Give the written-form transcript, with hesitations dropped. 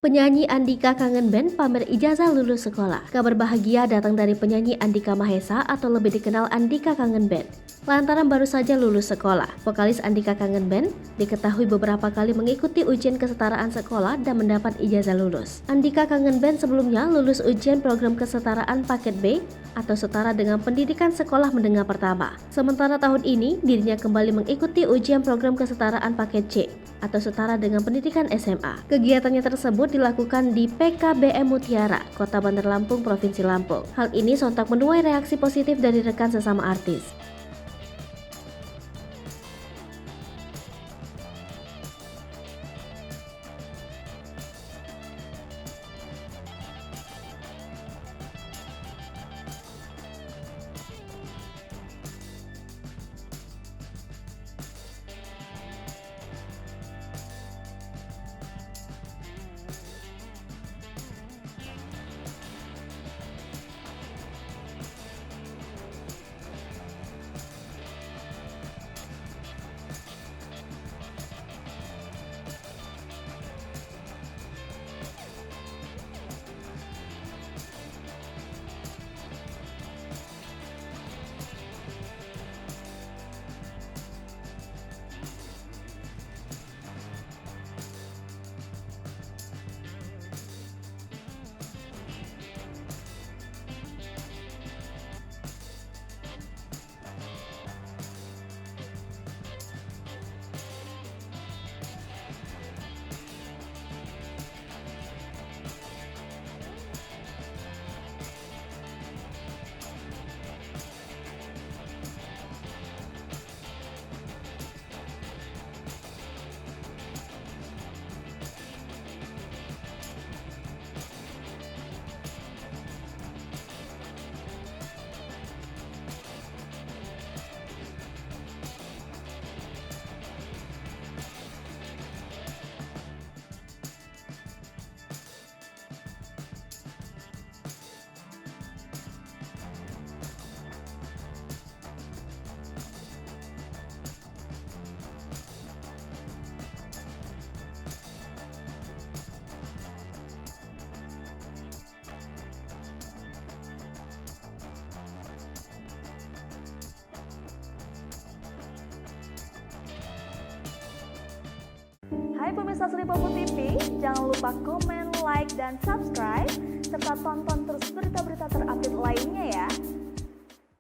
Penyanyi Andika Kangen Band pamer ijazah lulus sekolah. Kabar bahagia datang dari penyanyi Andika Mahesa atau lebih dikenal Andika Kangen Band. Lantaran baru saja lulus sekolah, vokalis Andika Kangen Band diketahui beberapa kali mengikuti ujian kesetaraan sekolah dan mendapat ijazah lulus. Andika Kangen Band sebelumnya lulus ujian program kesetaraan paket B atau setara dengan pendidikan sekolah menengah pertama. Sementara tahun ini dirinya kembali mengikuti ujian program kesetaraan paket C atau setara dengan pendidikan SMA. Kegiatannya tersebut dilakukan di PKBM Mutiara, Kota Bandar Lampung, Provinsi Lampung. Hal ini sontak menuai reaksi positif dari rekan sesama artis. Hai pemirsa Sri Popo TV, jangan lupa komen, like, dan subscribe, serta tonton terus berita-berita terupdate lainnya ya.